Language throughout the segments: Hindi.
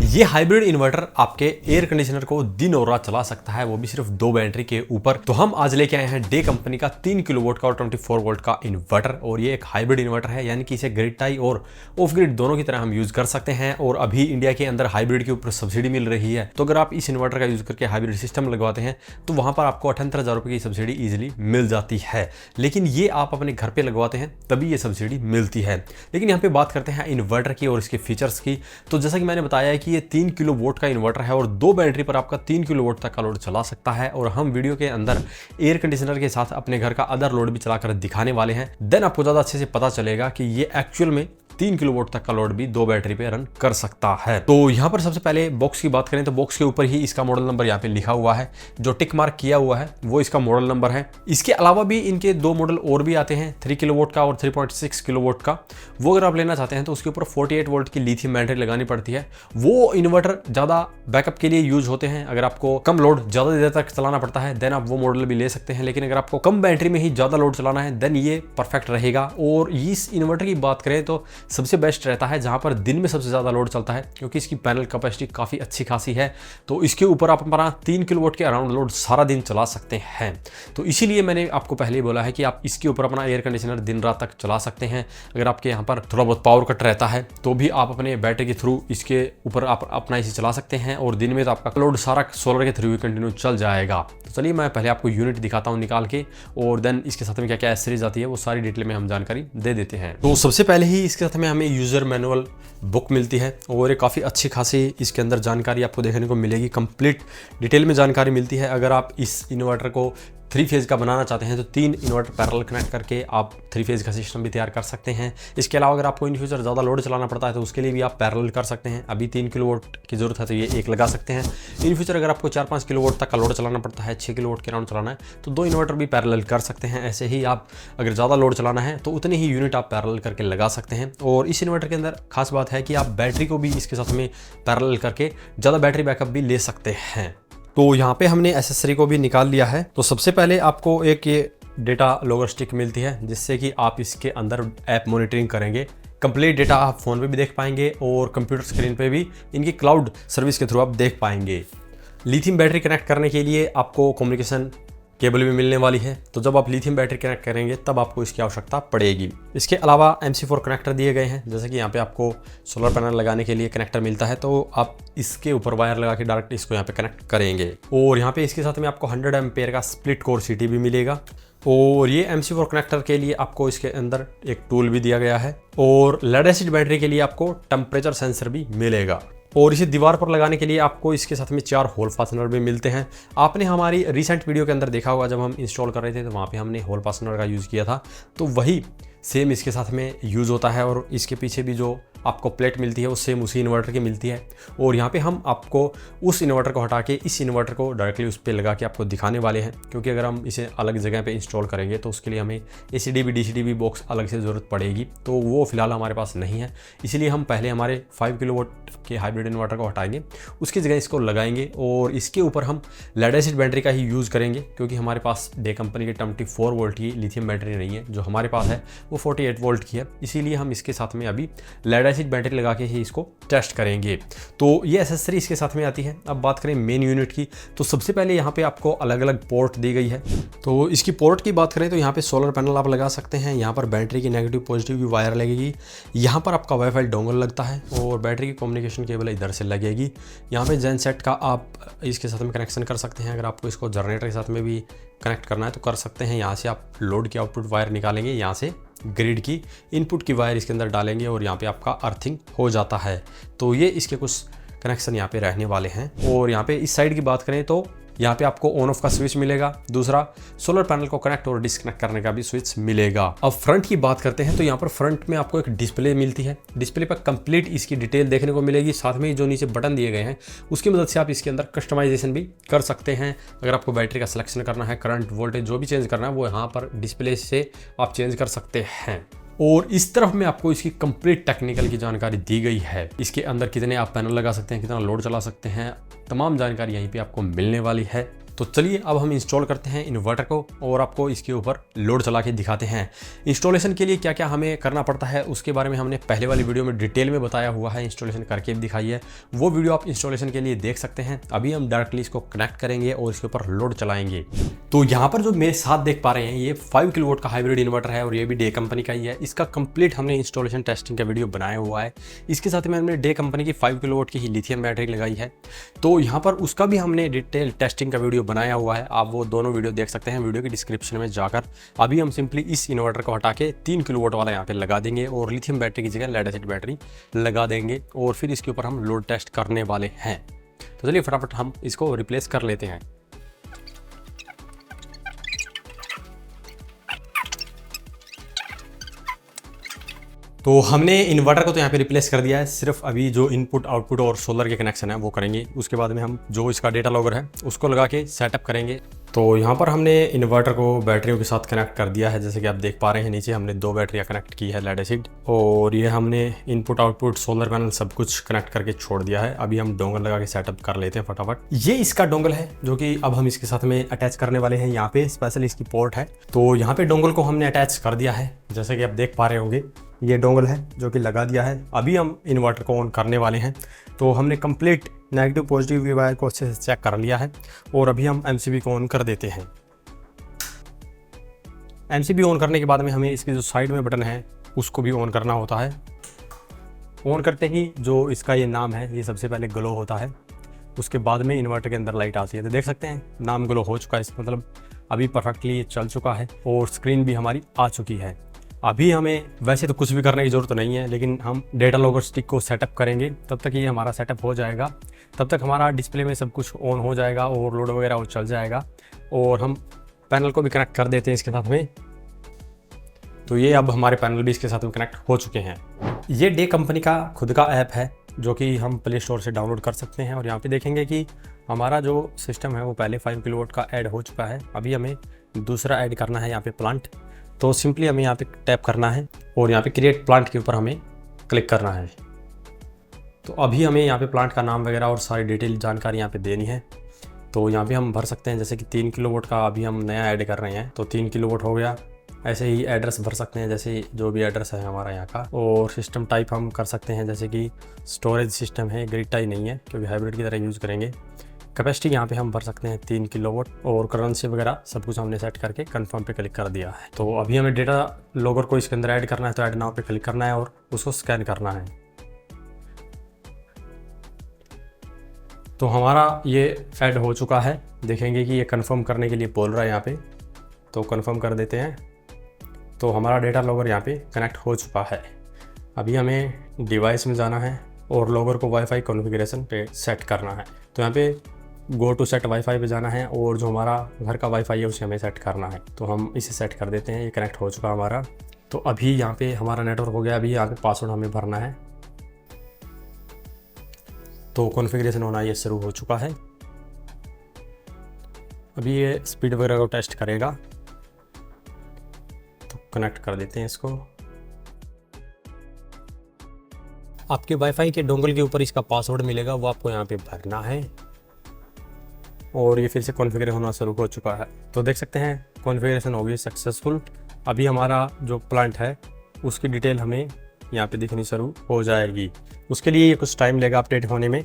ये हाइब्रिड इन्वर्टर आपके एयर कंडीशनर को दिन और रात चला सकता है, वो भी सिर्फ 2 बैटरी के ऊपर। तो हम आज लेके आए हैं डे कंपनी का 3 किलोवाट का और 24 वोल्ट का इन्वर्टर। और ये एक हाइब्रिड इन्वर्टर है, यानी कि इसे ग्रिड टाई और ऑफ ग्रिड दोनों की तरह हम यूज कर सकते हैं। और अभी इंडिया के अंदर हाइब्रिड के ऊपर सब्सिडी मिल रही है, तो अगर आप इस इन्वर्टर का यूज करके हाइब्रिड सिस्टम लगवाते हैं तो वहां पर आपको 78,000 रुपए की सब्सिडी ईजिली मिल जाती है। लेकिन ये आप अपने घर पे लगवाते हैं तभी ये सब्सिडी मिलती है। लेकिन यहाँ पे बात करते हैं इन्वर्टर की और इसके फीचर्स की। तो जैसा कि मैंने बताया है कि ये 3 किलोवाट का इन्वर्टर है और 2 बैटरी पर आपका 3 किलोवाट तक का लोड चला सकता है। और हम वीडियो के अंदर एयर कंडीशनर के साथ अपने घर का अदर लोड भी चलाकर दिखाने वाले हैं। देन आपको ज्यादा अच्छे से पता चलेगा कि ये एक्चुअल में 3 किलोवाट तक का लोड भी 2 बैटरी पे रन कर सकता है। तो यहाँ पर सबसे पहले बॉक्स की बात करें तो बॉक्स के ऊपर ही इसका मॉडल नंबर यहाँ पे लिखा हुआ है, जो टिक मार्क किया हुआ है वो इसका मॉडल नंबर है। इसके अलावा भी इनके 2 मॉडल और भी आते हैं, 3 किलोवाट का और 3.6 किलोवाट का। वो अगर आप लेना चाहते हैं तो उसके ऊपर 48 वोल्ट की लिथियम बैटरी लगानी पड़ती है। वो इन्वर्टर ज्यादा बैकअप के लिए यूज होते हैं। अगर आपको कम लोड ज्यादा देर तक चलाना पड़ता है देन आप वो मॉडल भी ले सकते हैं। लेकिन अगर आपको कम बैटरी में ही ज्यादा लोड चलाना है देन ये परफेक्ट रहेगा। और इस इन्वर्टर की बात करें तो सबसे बेस्ट रहता है जहां पर दिन में सबसे ज्यादा लोड चलता है, क्योंकि इसकी पैनल कैपेसिटी काफी अच्छी खासी है। तो इसके ऊपर आप अपना 3 किलोवाट के अराउंड लोड सारा दिन चला सकते हैं। तो इसीलिए मैंने आपको पहले ही बोला है कि आप इसके ऊपर अपना एयर कंडीशनर दिन रात तक चला सकते हैं। अगर आपके यहाँ पर थोड़ा बहुत पावर कट रहता है तो भी आप अपने बैटरी के थ्रू इसके ऊपर आप अपना इसे चला सकते हैं। और दिन में तो आपका लोड सारा सोलर के थ्रू कंटिन्यू चल जाएगा। तो चलिए मैं पहले आपको यूनिट दिखाता हूँ निकाल के, और देन इसके साथ में क्या क्या एसेसरीज आती है वो सारी डिटेल में हम जानकारी दे देते हैं। तो सबसे पहले ही इसके साथ में हमें यूजर मैनुअल बुक मिलती है और ये काफ़ी अच्छी खासी इसके अंदर जानकारी आपको देखने को मिलेगी। कंप्लीट डिटेल में जानकारी मिलती है। अगर आप इस इन्वर्टर को 3 फेज का बनाना चाहते हैं तो 3 इन्वर्टर पैरेलल कनेक्ट करके आप 3 फेज का सिस्टम भी तैयार कर सकते हैं। इसके अलावा अगर आपको इन फ्यूचर ज़्यादा लोड चलाना पड़ता है तो उसके लिए भी आप पैरेलल कर सकते हैं। अभी 3 किलोवाट की जरूरत है तो ये एक लगा सकते हैं। इन फ्यूचर अगर आपको 4-5 किलोवाट तक का लोड चलाना पड़ता है, 6 किलोवाट के राउंड चलाना है तो 2 इन्वर्टर भी पैरेलल कर सकते हैं। ऐसे ही आप अगर ज़्यादा लोड चलाना है तो उतनी ही यूनिट आप पैरेलल करके लगा सकते हैं। और इस इन्वर्टर के अंदर खास बात है कि आप बैटरी को भी इसके साथ में पैरेलल करके ज़्यादा बैटरी बैकअप भी ले सकते हैं। तो यहाँ पे हमने एसेसरी को भी निकाल लिया है। तो सबसे पहले आपको एक ये डेटा लॉगर स्टिक मिलती है, जिससे कि आप इसके अंदर ऐप मॉनिटरिंग करेंगे। कंप्लीट डेटा आप फोन पे भी देख पाएंगे और कंप्यूटर स्क्रीन पे भी इनकी क्लाउड सर्विस के थ्रू आप देख पाएंगे। लिथियम बैटरी कनेक्ट करने के लिए आपको कम्युनिकेशन केबल भी मिलने वाली है। तो जब आप लिथियम बैटरी कनेक्ट करेंगे तब आपको इसकी आवश्यकता पड़ेगी। इसके अलावा MC4 कनेक्टर दिए गए हैं, जैसे कि यहाँ पे आपको सोलर पैनल लगाने के लिए कनेक्टर मिलता है तो आप इसके ऊपर वायर लगा के डायरेक्ट इसको यहाँ पे कनेक्ट करेंगे। और यहाँ पे इसके साथ में आपको 100 एम्पेयर का स्प्लिट कोर CT भी मिलेगा। और ये MC4 कनेक्टर के लिए आपको इसके अंदर एक टूल भी दिया गया है। और लेड एसिड बैटरी के लिए आपको टेम्परेचर सेंसर भी मिलेगा। और इसे दीवार पर लगाने के लिए आपको इसके साथ में 4 होल फास्टनर भी मिलते हैं। आपने हमारी रिसेंट वीडियो के अंदर देखा होगा, जब हम इंस्टॉल कर रहे थे तो वहाँ पे हमने होल फास्टनर का यूज़ किया था। तो वही सेम इसके साथ में यूज़ होता है। और इसके पीछे भी जो आपको प्लेट मिलती है वो सेम उसी इन्वर्टर की मिलती है। और यहाँ पे हम आपको उस इन्वर्टर को हटा के इस इन्वर्टर को डायरेक्टली उस पर लगा के आपको दिखाने वाले हैं, क्योंकि अगर हम इसे अलग जगह पे इंस्टॉल करेंगे तो उसके लिए हमें ACDB DCDB बॉक्स अलग से ज़रूरत पड़ेगी। तो वो फिलहाल हमारे पास नहीं है, इसीलिए हम पहले हमारे 5 किलोवाट के हाइब्रिड इन्वर्टर को हटाएंगे, उसकी जगह इसको लगाएंगे और इसके ऊपर हम लेड एसिड बैटरी का ही यूज़ करेंगे, क्योंकि हमारे पास डे कंपनी की 24 वोल्ट की लिथियम बैटरी नहीं है। जो हमारे पास है वो 48 वोल्ट की है, इसीलिए हम इसके साथ में अभी लेड एसिड बैटरी लगा के ही इसको टेस्ट करेंगे। तो ये एसेसरी इसके साथ में आती है। अब बात करें मेन यूनिट की, तो सबसे पहले यहाँ पे आपको अलग अलग पोर्ट दी गई है। तो इसकी पोर्ट की बात करें तो यहाँ पे सोलर पैनल आप लगा सकते हैं। यहाँ पर बैटरी की नेगेटिव पॉजिटिव की वायर लगेगी। यहाँ पर आपका वाईफाई डोंगल लगता है और बैटरी की कम्युनिकेशन केबल इधर से लगेगी। यहाँ पे जेन सेट का आप इसके साथ में कनेक्शन कर सकते हैं। अगर आपको इसको जनरेटर के साथ में भी कनेक्ट करना है तो कर सकते हैं। यहाँ से आप लोड की आउटपुट वायर निकालेंगे, यहाँ से ग्रिड की इनपुट की वायर इसके अंदर डालेंगे और यहाँ पे आपका अर्थिंग हो जाता है। तो ये इसके कुछ कनेक्शन यहाँ पे रहने वाले हैं। और यहाँ पे इस साइड की बात करें तो यहाँ पे आपको ऑन ऑफ का स्विच मिलेगा। दूसरा सोलर पैनल को कनेक्ट और डिस्कनेक्ट करने का भी स्विच मिलेगा। अब फ्रंट की बात करते हैं तो यहाँ पर फ्रंट में आपको एक डिस्प्ले मिलती है। डिस्प्ले पर कंप्लीट इसकी डिटेल देखने को मिलेगी। साथ में जो नीचे बटन दिए गए हैं उसकी मदद से आप इसके अंदर कस्टमाइजेशन भी कर सकते हैं। अगर आपको बैटरी का सिलेक्शन करना है, करंट वोल्टेज जो भी चेंज करना है वो यहाँ पर डिस्प्ले से आप चेंज कर सकते हैं। और इस तरफ में आपको इसकी कंप्लीट टेक्निकल की जानकारी दी गई है। इसके अंदर कितने आप पैनल लगा सकते हैं, कितना लोड चला सकते हैं, तमाम जानकारी यहीं पे आपको मिलने वाली है। तो चलिए अब हम इंस्टॉल करते हैं इन्वर्टर को और आपको इसके ऊपर लोड चला के दिखाते हैं। इंस्टॉलेशन के लिए क्या क्या हमें करना पड़ता है उसके बारे में हमने पहले वाली वीडियो में डिटेल में बताया हुआ है, इंस्टॉलेशन करके भी दिखाई है, वो वीडियो आप इंस्टॉलेशन के लिए देख सकते हैं। अभी हम डायरेक्टली इसको कनेक्ट करेंगे और इसके ऊपर लोड चलाएंगे। तो यहाँ पर जो मेरे साथ देख पा रहे हैं ये 5 किलोवाट का हाइब्रिड इन्वर्टर है और ये भी डे कंपनी का ही है। इसका कंप्लीट हमने इंस्टॉलेशन टेस्टिंग का वीडियो बनाया हुआ है। इसके साथ में हमने डे कंपनी की 5 किलोवाट की ही लिथियम बैटरी लगाई है, तो यहाँ पर उसका भी हमने डिटेल टेस्टिंग का वीडियो बनाया हुआ है। आप वो दोनों वीडियो देख सकते हैं वीडियो की डिस्क्रिप्शन में जाकर। अभी हम सिंपली इस इन्वर्टर को हटा के 3 किलोवाट वाला यहाँ पे लगा देंगे और लिथियम बैटरी की जगह लेड एसिड बैटरी लगा देंगे और फिर इसके ऊपर हम लोड टेस्ट करने वाले हैं। तो चलिए फटाफट हम इसको रिप्लेस कर लेते हैं। तो हमने इन्वर्टर को तो यहाँ पे रिप्लेस कर दिया है, सिर्फ अभी जो इनपुट आउटपुट और सोलर के कनेक्शन है वो करेंगे। उसके बाद में हम जो इसका डेटा लॉगर है उसको लगा के सेटअप करेंगे। तो यहाँ पर हमने इन्वर्टर को बैटरियों के साथ कनेक्ट कर दिया है। जैसे कि आप देख पा रहे हैं नीचे हमने 2 बैटरियाँ कनेक्ट की है लेड एसिड, और ये हमने इनपुट आउटपुट सोलर पैनल सब कुछ कनेक्ट करके छोड़ दिया है। अभी हम डोंगल लगा के सेटअप कर लेते हैं फटाफट। ये इसका डोंगल है जो कि अब हम इसके साथ में अटैच करने वाले हैं। यहाँ पे स्पेशल इसकी पोर्ट है, तो यहाँ पे डोंगल को हमने अटैच कर दिया है। जैसे कि आप देख पा रहे होंगे ये डोंगल है जो कि लगा दिया है। अभी हम इन्वर्टर को ऑन करने वाले हैं। तो हमने कंप्लीट नेगेटिव पॉजिटिव वायर को अच्छे से चेक कर लिया है और अभी हम एमसीबी को ऑन कर देते हैं। एमसीबी ऑन करने के बाद में हमें इसकी जो साइड में बटन है उसको भी ऑन करना होता है। ऑन करते ही जो इसका ये नाम है ये सबसे पहले ग्लो होता है, उसके बाद में इन्वर्टर के अंदर लाइट आती है। तो देख सकते हैं नाम ग्लो हो चुका है, इसका मतलब अभी परफेक्टली चल चुका है और स्क्रीन भी हमारी आ चुकी है। अभी हमें वैसे तो कुछ भी करने की ज़रूरत नहीं है, लेकिन हम डेटा लॉगर स्टिक को सेटअप करेंगे। तब तक ये हमारा सेटअप हो जाएगा, तब तक हमारा डिस्प्ले में सब कुछ ऑन हो जाएगा और लोड वगैरह वो चल जाएगा। और हम पैनल को भी कनेक्ट कर देते हैं इसके साथ में। तो ये अब हमारे पैनल भी इसके साथ में कनेक्ट हो चुके हैं। ये डे कंपनी का खुद का ऐप है जो कि हम प्ले स्टोर से डाउनलोड कर सकते हैं। और यहाँ पे देखेंगे कि हमारा जो सिस्टम है वो पहले 5 किलोवाट का ऐड हो चुका है। अभी हमें दूसरा ऐड करना है यहाँ पे प्लांट। तो सिंपली हमें यहाँ पे टैप करना है और यहाँ पे क्रिएट प्लांट के ऊपर हमें क्लिक करना है। तो अभी हमें यहाँ पे प्लांट का नाम वगैरह और सारी डिटेल जानकारी यहाँ पे देनी है। तो यहाँ पे हम भर सकते हैं, जैसे कि 3 किलोवाट का अभी हम नया ऐड कर रहे हैं तो 3 किलोवाट हो गया। ऐसे ही एड्रेस भर सकते हैं, जैसे जो भी एड्रेस है हमारा यहाँ का। और सिस्टम टाइप हम कर सकते हैं, जैसे कि स्टोरेज सिस्टम है, ग्रिड टाई नहीं है क्योंकि हाइब्रिड की तरह यूज़ करेंगे। कैपेसिटी यहाँ पे हम भर सकते हैं 3 किलोवाट और करेंसी वगैरह सब कुछ हमने सेट करके कंफर्म पे क्लिक कर दिया है। तो अभी हमें डेटा लॉगर को इसके अंदर ऐड करना है, तो ऐड नाउ पे क्लिक करना है और उसको स्कैन करना है। तो हमारा ये ऐड हो चुका है। देखेंगे कि ये कंफर्म करने के लिए बोल रहा है यहाँ पे, तो कंफर्म कर देते हैं। तो हमारा डेटा लॉगर यहाँ पे कनेक्ट हो चुका है। अभी हमें डिवाइस में जाना है और लॉगर को वाईफाई कॉन्फ़िगरेशन पे सेट करना है। तो यहाँ पे गो टू सेट वाईफाई पे जाना है और जो हमारा घर का वाईफाई है उसे हमें सेट करना है। तो हम इसे सेट कर देते हैं। ये कनेक्ट हो चुका हमारा। तो अभी यहाँ पे हमारा नेटवर्क हो गया। अभी यहाँ पे पासवर्ड हमें भरना है। तो कॉन्फ़िगरेशन होना ये शुरू हो चुका है। अभी ये स्पीड वगैरह को टेस्ट करेगा, तो कनेक्ट कर देते हैं इसको। आपके वाईफाई के डोंगल के ऊपर इसका पासवर्ड मिलेगा, वो आपको यहाँ पे भरना है और ये फिर से कॉन्फ़िगर होना शुरू हो चुका है। तो देख सकते हैं कॉन्फ़िगरेशन हो गई सक्सेसफुल। अभी हमारा जो प्लांट है उसकी डिटेल हमें यहाँ पे दिखनी शुरू हो जाएगी। उसके लिए ये कुछ टाइम लेगा अपडेट होने में।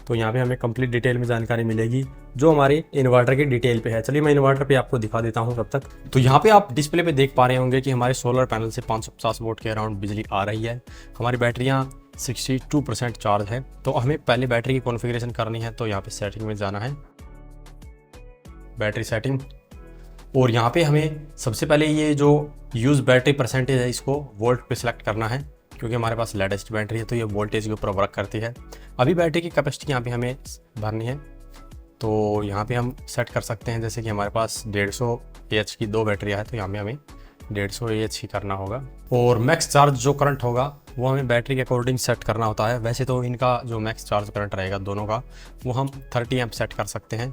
तो यहाँ पे हमें कंप्लीट डिटेल में जानकारी मिलेगी जो हमारे इन्वर्टर की डिटेल पे है। चलिए मैं इन्वर्टर पे आपको दिखा देता हूँ तब तक। तो यहाँ पे आप डिस्प्ले पे देख पा रहे होंगे कि हमारे सोलर पैनल से 550 वोल्ट के अराउंड बिजली आ रही है। हमारी बैटरियाँ 62% चार्ज है। तो हमें पहले बैटरी की कॉन्फ़िगरेशन करनी है। तो यहाँ पे सेटिंग में जाना है, बैटरी सेटिंग, और यहाँ पे हमें सबसे पहले ये जो यूज़ बैटरी परसेंटेज है इसको वोल्ट पे सिलेक्ट करना है, क्योंकि हमारे पास लेड एसिड बैटरी है तो ये वोल्टेज के ऊपर वर्क करती है। अभी बैटरी की कैपेसिटी यहाँ पे हमें भरनी है। तो यहाँ पे हम सेट कर सकते हैं, जैसे कि हमारे पास 150 AH की 2 बैटरियाँ है तो यहाँ पे हमें 150 AH ही करना होगा। और मैक्स चार्ज जो करंट होगा वो हमें बैटरी के अकॉर्डिंग सेट करना होता है। वैसे तो इनका जो मैक्स चार्ज करंट रहेगा दोनों का वो हम 30 एम्प सेट कर सकते हैं,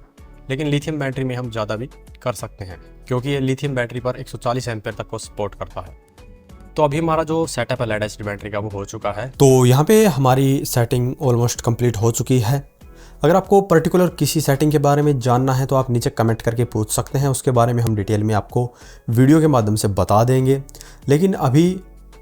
लेकिन लिथियम बैटरी में हम ज़्यादा भी कर सकते हैं क्योंकि ये लिथियम बैटरी पर 140 एम्पेयर तक को सपोर्ट करता है। तो अभी हमारा जो सेटअप है लेड एसिड बैटरी का वो हो चुका है। तो यहाँ पे हमारी सेटिंग ऑलमोस्ट कंप्लीट हो चुकी है। अगर आपको पर्टिकुलर किसी सेटिंग के बारे में जानना है तो आप नीचे कमेंट करके पूछ सकते हैं, उसके बारे में हम डिटेल में आपको वीडियो के माध्यम से बता देंगे। लेकिन अभी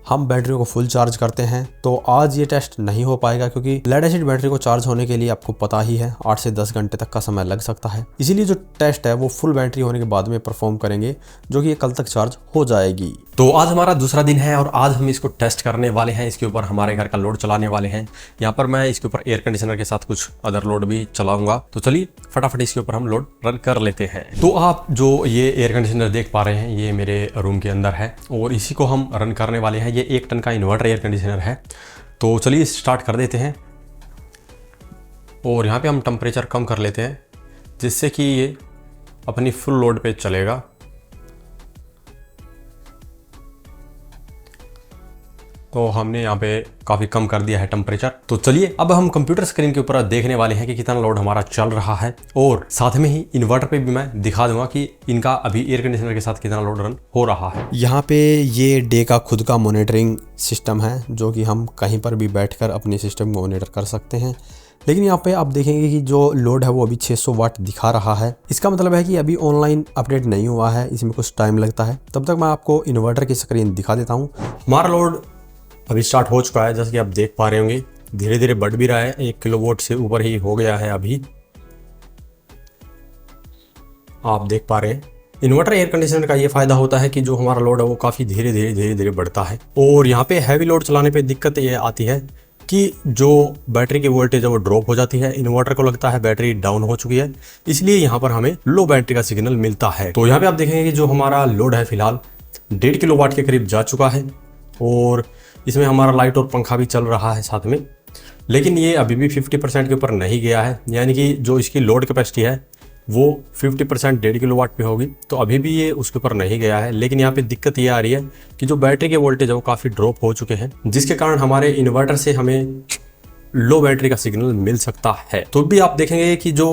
हम बैटरी को फुल चार्ज करते हैं तो आज ये टेस्ट नहीं हो पाएगा, क्योंकि लेड एसिड बैटरी को चार्ज होने के लिए आपको पता ही है 8 से 10 घंटे तक का समय लग सकता है। इसीलिए जो टेस्ट है वो फुल बैटरी होने के बाद में परफॉर्म करेंगे, जो कि ये कल तक चार्ज हो जाएगी। तो आज हमारा दूसरा दिन है और आज हम इसको टेस्ट करने वाले हैं। इसके ऊपर हमारे घर का लोड चलाने वाले हैं। यहाँ पर मैं इसके ऊपर एयर कंडीशनर के साथ कुछ अदर लोड भी चलाऊंगा। तो चलिए फटाफट इसके ऊपर हम लोड रन कर लेते हैं। तो आप जो ये एयर कंडीशनर देख पा रहे हैं ये मेरे रूम के अंदर है और इसी को हम रन करने वाले हैं। ये 1 टन का इन्वर्टर एयर कंडीशनर है। तो चलिए स्टार्ट कर देते हैं और यहाँ पे हम टेम्परेचर कम कर लेते हैं जिससे कि ये अपनी फुल लोड पे चलेगा। तो हमने यहाँ पे काफ़ी कम कर दिया है टेम्परेचर। तो चलिए अब हम कंप्यूटर स्क्रीन के ऊपर देखने वाले हैं कि कितना लोड हमारा चल रहा है और साथ में ही इन्वर्टर पे भी मैं दिखा दूंगा कि इनका अभी एयर कंडीशनर के साथ कितना लोड रन हो रहा है। यहाँ पे ये डे का खुद का मॉनिटरिंग सिस्टम है, जो कि हम कहीं पर भी बैठकर अपने सिस्टम को मॉनिटर कर सकते हैं। लेकिन यहाँ पे आप देखेंगे कि जो लोड है वो अभी 600 वाट दिखा रहा है। इसका मतलब है कि अभी ऑनलाइन अपडेट नहीं हुआ है, इसमें कुछ टाइम लगता है। तब तक मैं आपको इन्वर्टर की स्क्रीन दिखा देता हूँ। हमारा लोड अभी स्टार्ट हो चुका है, जैसे कि आप देख पा रहे होंगे। धीरे धीरे बढ़ भी रहा है, 1 किलोवाट से ऊपर ही हो गया है अभी, आप देख पा रहे हैं। इन्वर्टर एयर कंडीशनर का ये फायदा होता है कि जो हमारा लोड है वो काफ़ी धीरे धीरे बढ़ता है। और यहाँ पे हैवी लोड चलाने पे दिक्कत ये आती है कि जो बैटरी की वोल्टेज है वो ड्रॉप हो जाती है। इन्वर्टर को लगता है बैटरी डाउन हो चुकी है, इसलिए यहाँ पर हमें लो बैटरी का सिग्नल मिलता है। तो यहाँ पे आप देखेंगे कि जो हमारा लोड है फिलहाल 1.5 किलोवाट के करीब जा चुका है और इसमें हमारा लाइट और पंखा भी चल रहा है साथ में। लेकिन ये अभी भी 50% के ऊपर नहीं गया है, यानी कि जो इसकी लोड कैपेसिटी है वो 50% 1.5 किलोवाट पे होगी, तो अभी भी ये उसके ऊपर नहीं गया है। लेकिन यहाँ पे दिक्कत ये आ रही है कि जो बैटरी के वोल्टेज है वो काफ़ी ड्रॉप हो चुके हैं, जिसके कारण हमारे इन्वर्टर से हमें लो बैटरी का सिग्नल मिल सकता है। तो भी आप देखेंगे कि जो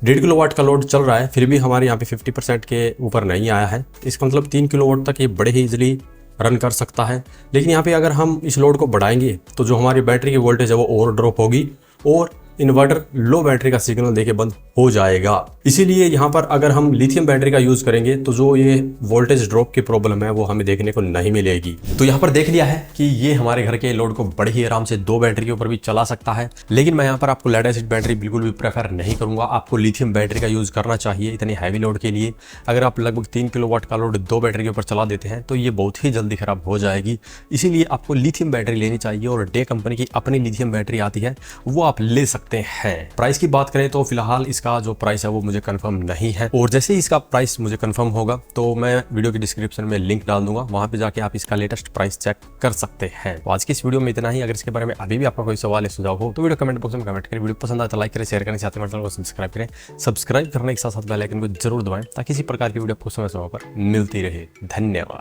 1.5 किलोवाट का लोड चल रहा है फिर भी हमारे यहाँ पे 50% के ऊपर नहीं आया है। इसका मतलब 3 किलोवाट तक ये बड़े ही इजीली रन कर सकता है। लेकिन यहाँ पे अगर हम इस लोड को बढ़ाएंगे तो जो हमारी बैटरी की वोल्टेज है वो और ड्रॉप होगी और इन्वर्टर लो बैटरी का सिग्नल देके बंद हो जाएगा। इसीलिए यहाँ पर अगर हम लिथियम बैटरी का यूज करेंगे तो जो ये वोल्टेज ड्रॉप की प्रॉब्लम है वो हमें देखने को नहीं मिलेगी। तो यहाँ पर देख लिया है कि ये हमारे घर के लोड को बड़े ही आराम से 2 बैटरी के ऊपर भी चला सकता है। लेकिन मैं यहाँ पर आपको लेड एसिड बैटरी बिल्कुल भी प्रेफर नहीं करूंगा, आपको लिथियम बैटरी का यूज करना चाहिए इतने हैवी लोड के लिए। अगर आप लगभग 3 किलोवाट का लोड 2 बैटरी के ऊपर चला देते हैं तो ये बहुत ही जल्दी खराब हो जाएगी। इसीलिए आपको लिथियम बैटरी लेनी चाहिए और डे कंपनी की अपनी लिथियम बैटरी आती है, वो आप ले सकते हैं। प्राइस की बात करें तो फिलहाल इसका जो प्राइस है वो मुझे कंफर्म नहीं है, और जैसे ही इसका प्राइस मुझे कंफर्म होगा तो मैं वीडियो के डिस्क्रिप्शन में लिंक डाल दूंगा, वहां पे जाके आप इसका लेटेस्ट प्राइस चेक कर सकते हैं। तो आज की इस वीडियो में इतना ही। अगर इसके बारे में अभी भी आपका कोई सवाल या सुझाव हो तो वीडियो कमेंट बॉक्स में कमेंट करें। वीडियो पसंद आए तो लाइक करें, शेयर करें, साथ में चैनल को सब्सक्राइब करें। सब्सक्राइब करने के साथ साथ बेल आइकन को जरूर दबाएं ताकि इसी प्रकार की वीडियो आपको समय समय पर मिलती रहे। धन्यवाद।